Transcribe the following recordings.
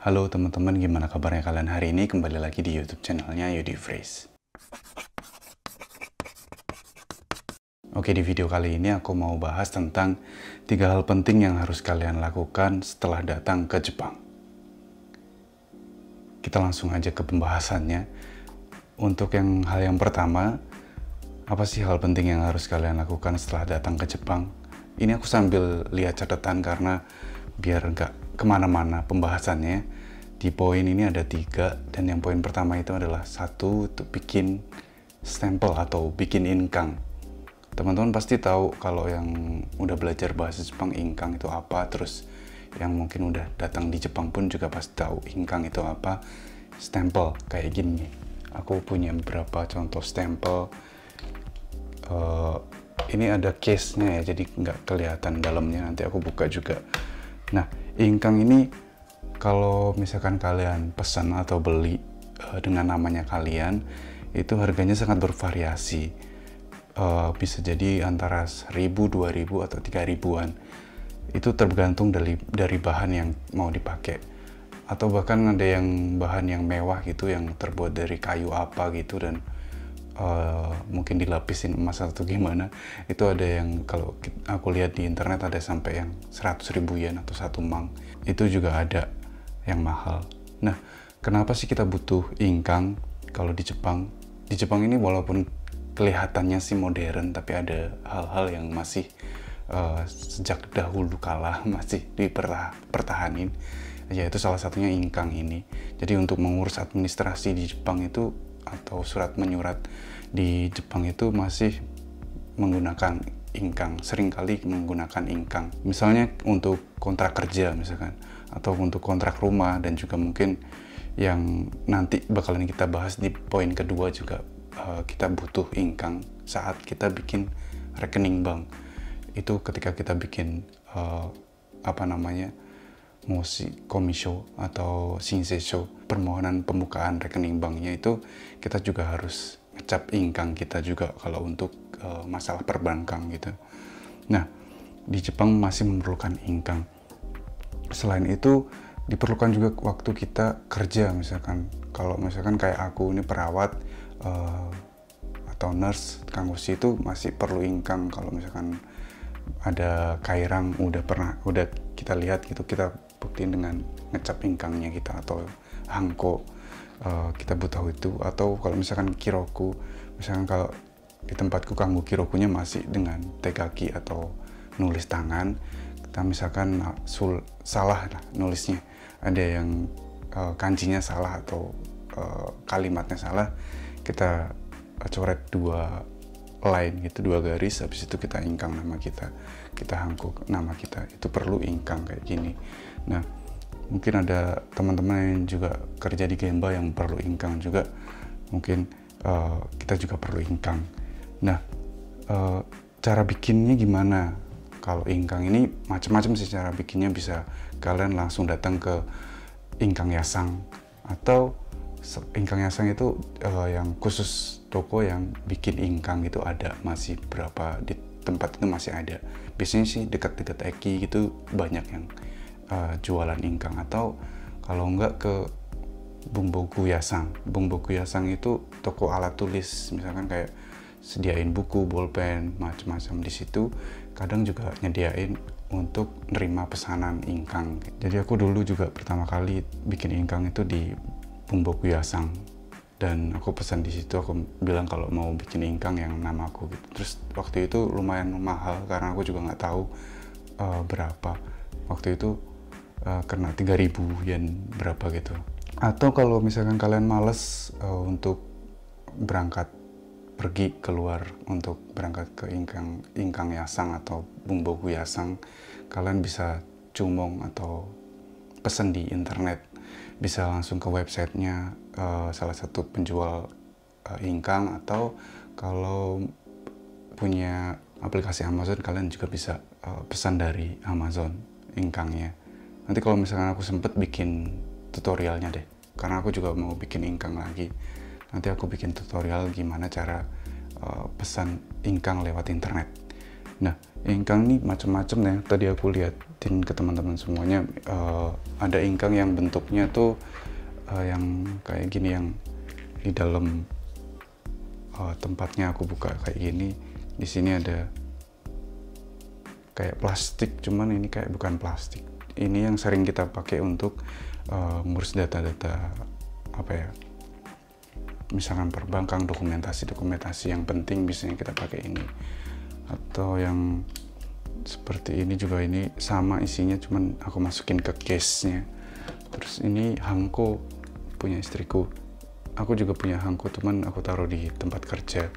Halo teman-teman, gimana kabarnya kalian hari ini? Kembali lagi di YouTube channelnya Yudi Phrase. Oke, di video kali ini aku mau bahas tentang 3 hal penting yang harus kalian lakukan setelah datang ke Jepang. Kita langsung aja ke pembahasannya. Untuk hal yang pertama, apa sih hal penting yang harus kalian lakukan setelah datang ke Jepang? Ini aku sambil lihat catatan karena biar nggak kemana-mana pembahasannya. Di poin ini ada 3, dan yang poin pertama itu adalah 1, untuk bikin stempel atau bikin inkang. Teman-teman pasti tahu kalau yang udah belajar bahasa Jepang inkang itu apa, terus yang mungkin udah datang di Jepang pun juga pasti tahu inkang itu apa. Stempel kayak gini. Aku punya beberapa contoh stempel. Ini ada case-nya ya, jadi nggak kelihatan dalamnya, nanti aku buka juga. Nah, inkang ini kalau misalkan kalian pesan atau beli dengan namanya kalian, itu harganya sangat bervariasi. Bisa jadi antara 1.000, 2.000, atau 3.000-an. Itu tergantung dari bahan yang mau dipakai. Atau bahkan ada yang bahan yang mewah gitu, yang terbuat dari kayu apa gitu, dan mungkin dilapisin emas atau gimana. Itu ada yang kalau aku lihat di internet ada sampai yang 100.000 yen atau 1 mang. Itu juga ada yang mahal. Nah, kenapa sih kita butuh inkang kalau di Jepang? Di Jepang ini walaupun kelihatannya sih modern, tapi ada hal-hal yang masih sejak dahulu kala masih dipertahanin. Yaitu salah satunya inkang ini. Jadi untuk mengurus administrasi di Jepang itu, atau surat menyurat di Jepang itu masih menggunakan inkang, seringkali menggunakan inkang. Misalnya untuk kontrak kerja misalkan, atau untuk kontrak rumah, dan juga mungkin yang nanti bakalan kita bahas di poin kedua juga, kita butuh inkang saat kita bikin rekening bank. Itu ketika kita bikin komisho atau shinsei-sho, permohonan pembukaan rekening banknya, itu kita juga harus ngecap inkang kita juga kalau untuk masalah perbankan gitu. Nah, di Jepang masih memerlukan inkang. Selain itu, diperlukan juga waktu kita kerja, misalkan kalau misalkan kayak aku ini perawat atau nurse, kanggoshi, itu masih perlu inkang. Kalau misalkan ada kairang udah kita lihat gitu, kita buktiin dengan ngecap inkangnya kita, atau hangko kita butuh itu. Atau kalau misalkan kiroku, misalkan kalau di tempatku kanggo kirokunya masih dengan tegaki atau nulis tangan. Kita misalkan salah nulisnya, ada yang kanjinya salah atau kalimatnya salah, kita coret 2 line gitu, 2 garis, habis itu kita inkang nama kita hangko nama kita. Itu perlu inkang kayak gini. Nah, mungkin ada teman-teman yang juga kerja di Gemba yang perlu inkang juga, mungkin kita juga perlu inkang. Nah, cara bikinnya gimana? Kalau inkang ini macam-macam sih cara bikinnya. Bisa kalian langsung datang ke inkang yasang, atau inkang yasang itu yang khusus toko yang bikin inkang itu ada, masih berapa di tempat itu masih ada. Biasanya sih dekat-dekat Eki gitu banyak yang jualan inkang. Atau kalau enggak ke Bungboku Yasang. Bungboku Yasang itu toko alat tulis, misalkan kayak sediain buku, bolpen, macam-macam. Di situ kadang juga nyediain untuk nerima pesanan inkang. Jadi aku dulu juga pertama kali bikin inkang itu di Bungboku Yasang, dan aku pesan di situ. Aku bilang kalau mau bikin inkang yang nama aku gitu. Terus waktu itu lumayan mahal karena aku juga nggak tahu berapa waktu itu, kena 3.000 yen berapa gitu. Atau kalau misalkan kalian males untuk pergi keluar untuk berangkat ke inkang yasang atau Bungboku Yasang, kalian bisa cumong atau pesen di internet. Bisa langsung ke websitenya salah satu penjual inkang, atau kalau punya aplikasi Amazon, kalian juga bisa pesan dari Amazon inkangnya. Nanti kalau misalkan aku sempet bikin tutorialnya deh, karena aku juga mau bikin inkang lagi. Nanti aku bikin tutorial gimana cara pesan inkang lewat internet. Nah, ingkang nih macam-macam ya. Tadi aku liatin ke teman-teman semuanya, ada ingkang yang bentuknya tuh yang kayak gini, yang di dalam tempatnya aku buka kayak gini. Di sini ada kayak plastik, cuman ini kayak bukan plastik. Ini yang sering kita pakai untuk ngurus data-data apa ya, misalkan perbankan, dokumentasi yang penting biasanya kita pakai ini. Atau yang seperti ini juga, ini sama isinya, cuman aku masukin ke case-nya. Terus ini hanko punya istriku, aku juga punya hanko, cuman aku taruh di tempat kerja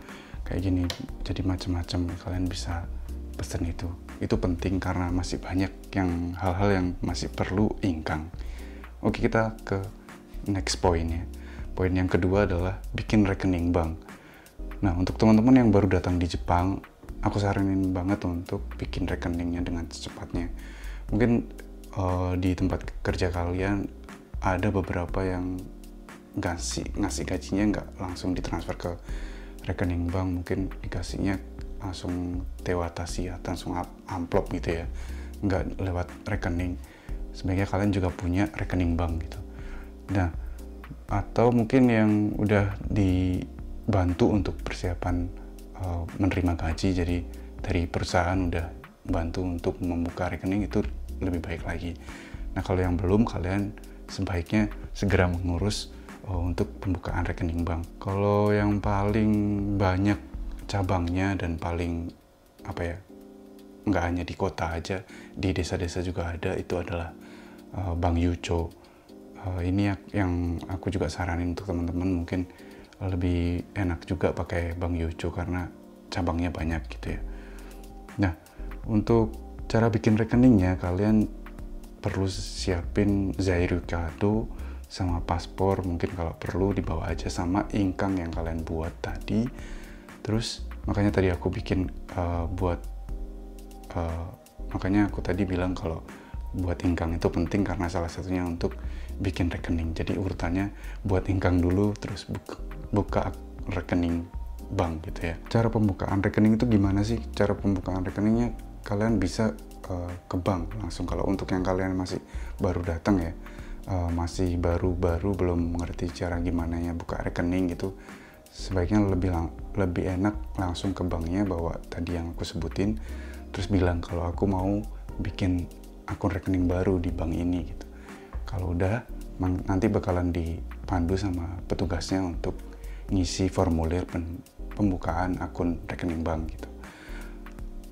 kayak gini. Jadi macam-macam, kalian bisa pesen itu penting karena masih banyak yang hal-hal yang masih perlu ingkang. Oke, kita ke next point ya. Poin yang kedua adalah bikin rekening bank. Nah, untuk teman-teman yang baru datang di Jepang, aku saranin banget untuk bikin rekeningnya dengan secepatnya. Mungkin di tempat kerja kalian ada beberapa yang ngasih gajinya nggak langsung ditransfer ke rekening bank, mungkin dikasihnya langsung tewatasi atau langsung amplop gitu ya, nggak lewat rekening. Sebaiknya kalian juga punya rekening bank gitu. Nah, atau mungkin yang udah dibantu untuk persiapan menerima gaji, jadi dari perusahaan udah bantu untuk membuka rekening, itu lebih baik lagi. Nah, kalau yang belum, kalian sebaiknya segera mengurus untuk pembukaan rekening bank. Kalau yang paling banyak cabangnya dan paling apa ya, nggak hanya di kota aja, di desa-desa juga ada, itu adalah Bank Yucho. Ini yang aku juga saranin untuk teman-teman, mungkin lebih enak juga pakai Bank Yucho karena cabangnya banyak gitu ya. Nah, untuk cara bikin rekeningnya, kalian perlu siapin Zairyu Kado sama paspor, mungkin kalau perlu dibawa aja, sama ingkang yang kalian buat tadi. Terus makanya tadi aku bikin makanya aku tadi bilang kalau buat ingkang itu penting karena salah satunya untuk bikin rekening. Jadi urutannya buat ingkang dulu, terus buka rekening bank gitu ya. Cara pembukaan rekening itu gimana sih? Cara pembukaan rekeningnya kalian bisa ke bank langsung. Kalau untuk yang kalian masih baru datang ya, masih baru-baru belum mengerti cara gimana ya buka rekening gitu, sebaiknya lebih enak langsung ke banknya, bawa tadi yang aku sebutin, terus bilang kalau aku mau bikin akun rekening baru di bank ini gitu. Kalau udah, nanti bakalan dipandu sama petugasnya untuk ngisi formulir pembukaan akun rekening bank gitu.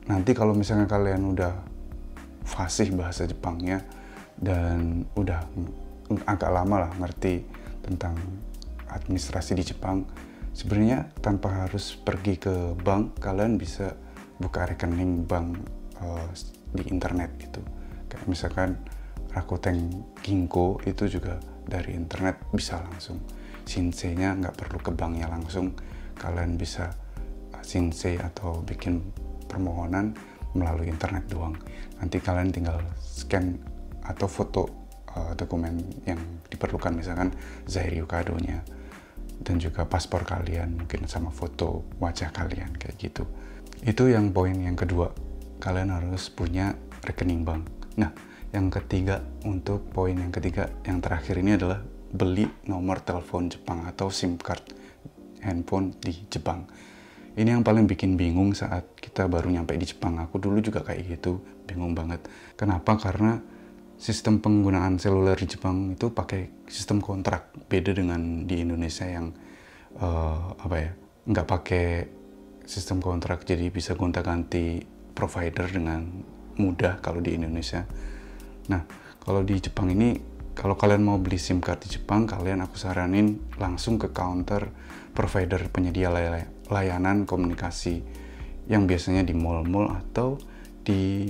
Nanti kalau misalnya kalian udah fasih bahasa Jepangnya dan udah agak lama lah ngerti tentang administrasi di Jepang, sebenarnya tanpa harus pergi ke bank, kalian bisa buka rekening bank di internet gitu. Kayak misalkan Rakuten Ginko itu juga dari internet bisa langsung. Shinsei-nya nggak perlu ke banknya langsung, kalian bisa Shinsei atau bikin permohonan melalui internet doang. Nanti kalian tinggal scan atau foto dokumen yang diperlukan, misalkan Zairyu Kado-nya dan juga paspor kalian, mungkin sama foto wajah kalian kayak gitu. Itu yang poin yang kedua, kalian harus punya rekening bank. Nah, yang ketiga, untuk poin yang ketiga, yang terakhir ini adalah beli nomor telepon Jepang atau SIM card handphone di Jepang. Ini yang paling bikin bingung saat kita baru nyampe di Jepang. Aku dulu juga kayak gitu, bingung banget. Kenapa? Karena sistem penggunaan seluler di Jepang itu pakai sistem kontrak, beda dengan di Indonesia yang nggak pakai sistem kontrak, jadi bisa gonta-ganti provider dengan mudah kalau di Indonesia. Nah, kalau di Jepang ini, kalau kalian mau beli SIM card di Jepang, aku saranin langsung ke counter provider penyedia layanan komunikasi yang biasanya di mall-mall atau di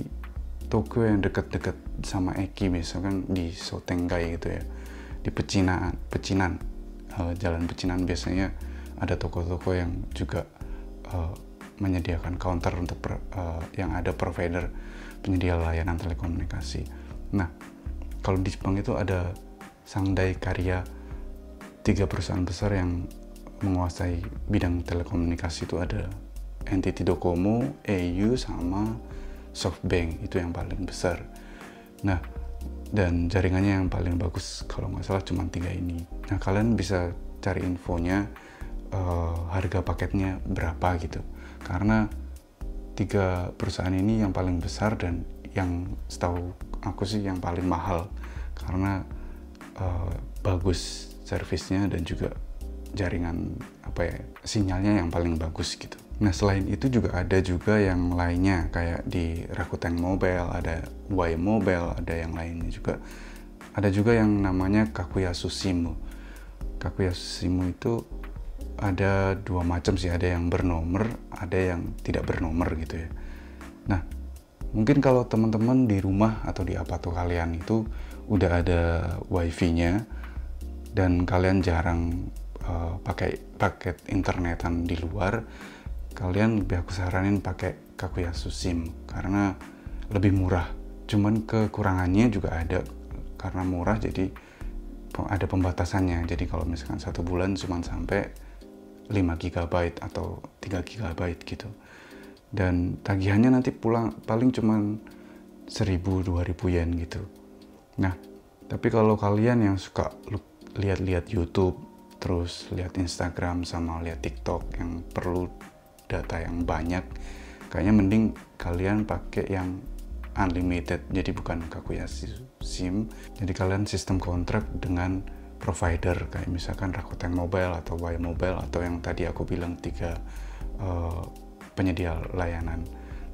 toko yang dekat-dekat sama Eki, misalkan di Sotengai gitu ya, di Pecinan, Jalan Pecinan biasanya ada toko-toko yang juga menyediakan counter untuk yang ada provider penyedia layanan telekomunikasi. Nah, kalau di Jepang itu ada Sangdai Karya, 3 perusahaan besar yang menguasai bidang telekomunikasi itu ada NTT Docomo, au, sama SoftBank, itu yang paling besar. Nah, dan jaringannya yang paling bagus kalau nggak salah cuma 3 ini. Nah, kalian bisa cari infonya, harga paketnya berapa gitu, karena 3 perusahaan ini yang paling besar dan yang setahu aku sih yang paling mahal, karena bagus servisnya dan juga jaringan sinyalnya yang paling bagus gitu. Nah, selain itu juga ada yang lainnya, kayak di Rakuten Mobile, ada Y Mobile, ada yang lainnya juga. Ada juga yang namanya Kakuyasu SIM. Kakuyasu SIM itu ada 2 macam sih, ada yang bernomor, ada yang tidak bernomor gitu ya. Nah, mungkin kalau teman-teman di rumah atau di apartemen kalian itu udah ada wifi-nya dan kalian jarang pakai paket internetan di luar, kalian lebih aku saranin pakai Kakuyasu SIM karena lebih murah. Cuman kekurangannya juga ada, karena murah jadi ada pembatasannya. Jadi kalau misalkan 1 bulan cuma sampai 5 GB atau 3 GB gitu. Dan tagihannya nanti paling cuman 1.000-2.000 yen gitu. Nah, tapi kalau kalian yang suka lihat-lihat YouTube, terus lihat Instagram sama lihat TikTok yang perlu data yang banyak, kayaknya mending kalian pakai yang unlimited, jadi bukan Kakuyasu SIM. Jadi kalian sistem kontrak dengan provider kayak misalkan Rakuten Mobile atau Y Mobile atau yang tadi aku bilang 3 penyedia layanan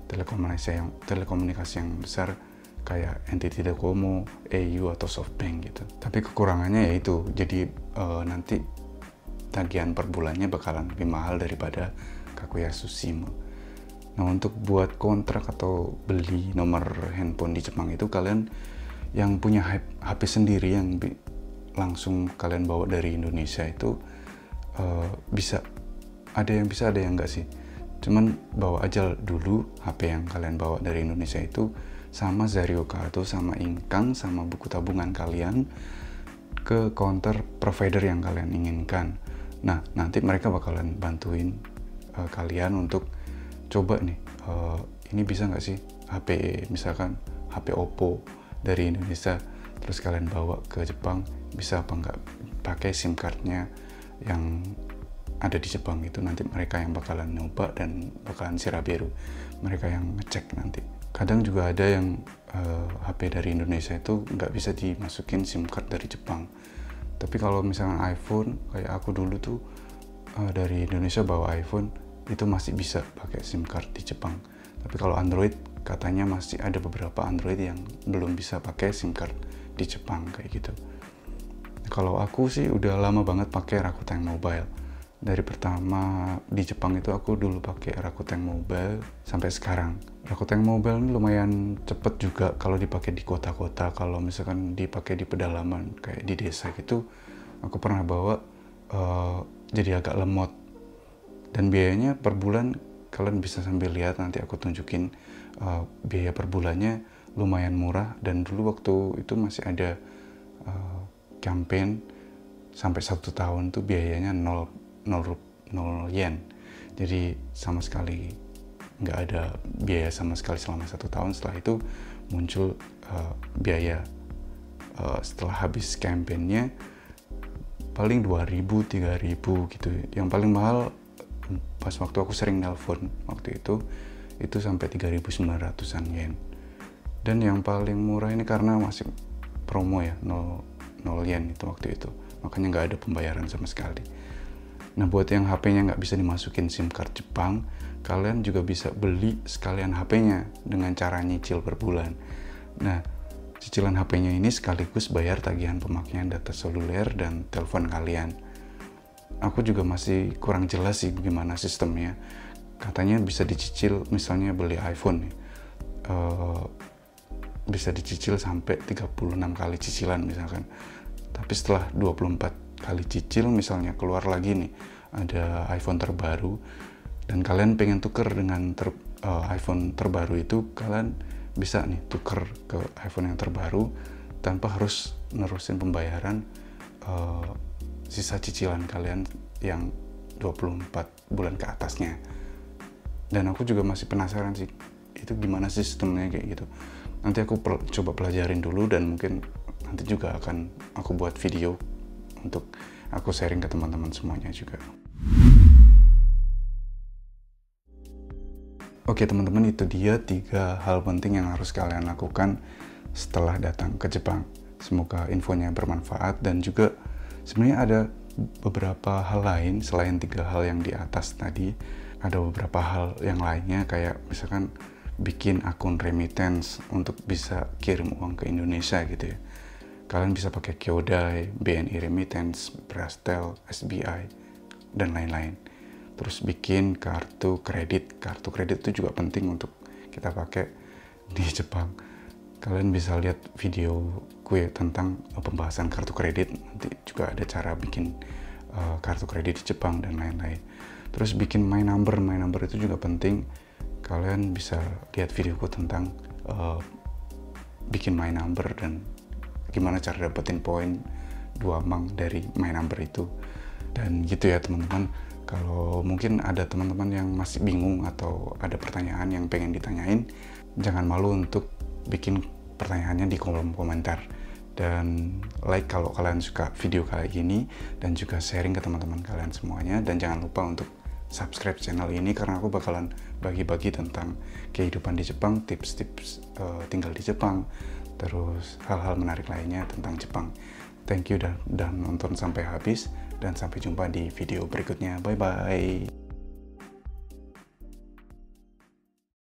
telekomunikasi yang besar kayak NTT Docomo, au atau SoftBank gitu. Tapi kekurangannya yaitu jadi nanti tagihan per bulannya bakalan lebih mahal daripada Kakuyasu SIM. Nah, untuk buat kontrak atau beli nomor handphone di Jepang itu, kalian yang punya HP sendiri yang langsung kalian bawa dari Indonesia itu bisa, ada yang bisa, ada yang enggak sih. Cuman bawa aja dulu HP yang kalian bawa dari Indonesia itu sama Zario Kartu, sama Incang, sama buku tabungan kalian ke counter provider yang kalian inginkan. Nah, nanti mereka bakalan bantuin kalian untuk coba nih, ini bisa nggak sih HP, misalkan HP Oppo dari Indonesia, terus kalian bawa ke Jepang, bisa apa nggak pakai SIM cardnya yang ada di Jepang itu. Nanti mereka yang bakalan nyoba dan bakalan shiraberu, mereka yang ngecek nanti. Kadang juga ada yang HP dari Indonesia itu nggak bisa dimasukin SIM card dari Jepang. Tapi kalau misalnya iPhone, kayak aku dulu tuh dari Indonesia bawa iPhone, itu masih bisa pakai SIM card di Jepang. Tapi kalau Android, katanya masih ada beberapa Android yang belum bisa pakai SIM card di Jepang kayak gitu. Kalau aku sih udah lama banget pakai Rakuten Mobile. Dari pertama di Jepang itu aku dulu pakai Rakuten Mobile sampai sekarang. Rakuten Mobile ini lumayan cepet juga kalau dipakai di kota-kota. Kalau misalkan dipakai di pedalaman kayak di desa gitu, aku pernah bawa jadi agak lemot. Dan biayanya per bulan kalian bisa sambil lihat, nanti aku tunjukin biaya per bulannya lumayan murah. Dan dulu waktu itu masih ada campaign sampai 1 tahun tuh biayanya 0 yen. Jadi sama sekali nggak ada biaya sama sekali selama 1 tahun. Setelah itu muncul biaya setelah habis campaignnya paling 2.000, 3.000 gitu. Yang paling mahal pas waktu aku sering nelpon waktu itu sampai 3.900-an yen. Dan yang paling murah ini karena masih promo ya, 0 yen itu waktu itu, makanya nggak ada pembayaran sama sekali. Nah, buat yang HP-nya nggak bisa dimasukin SIM card Jepang, kalian juga bisa beli sekalian HP-nya dengan cara nyicil per bulan. Nah, cicilan HP-nya ini sekaligus bayar tagihan pemakaian data seluler dan telepon kalian. Aku juga masih kurang jelas sih gimana sistemnya. Katanya bisa dicicil, misalnya beli iPhone nih, bisa dicicil sampai 36 kali cicilan misalkan. Tapi setelah 24 kali cicil, misalnya keluar lagi nih ada iPhone terbaru dan kalian pengen tuker dengan iPhone terbaru itu, kalian bisa nih tuker ke iPhone yang terbaru tanpa harus nerusin pembayaran sisa cicilan kalian yang 24 bulan ke atasnya. Dan aku juga masih penasaran sih, itu gimana sih sistemnya kayak gitu. Nanti aku coba pelajarin dulu, dan mungkin nanti juga akan aku buat video untuk aku sharing ke teman-teman semuanya juga. Oke teman-teman, itu dia 3 hal penting yang harus kalian lakukan setelah datang ke Jepang. Semoga infonya bermanfaat, dan juga sebenarnya ada beberapa hal lain selain 3 hal yang di atas tadi. Ada beberapa hal yang lainnya, kayak misalkan bikin akun remittance untuk bisa kirim uang ke Indonesia gitu ya. Kalian bisa pakai Kyodai, BNI Remittance, Brastel, SBI, dan lain-lain. Terus bikin kartu kredit. Kartu kredit itu juga penting untuk kita pakai di Jepang. Kalian bisa lihat video gue tentang pembahasan kartu kredit. Nanti juga ada cara bikin kartu kredit di Jepang dan lain-lain. Terus bikin My Number. My Number itu juga penting. Kalian bisa lihat videoku tentang bikin My Number dan gimana cara dapetin poin 2 mang dari My Number itu. Dan gitu ya teman-teman. Kalau mungkin ada teman-teman yang masih bingung atau ada pertanyaan yang pengen ditanyain, jangan malu untuk bikin pertanyaannya di kolom komentar. Dan like kalau kalian suka video kayak gini, dan juga sharing ke teman-teman kalian semuanya. Dan jangan lupa untuk subscribe channel ini, karena aku bakalan bagi-bagi tentang kehidupan di Jepang, tips-tips tinggal di Jepang, terus hal-hal menarik lainnya tentang Jepang. Thank you udah nonton sampai habis, dan sampai jumpa di video berikutnya. Bye-bye.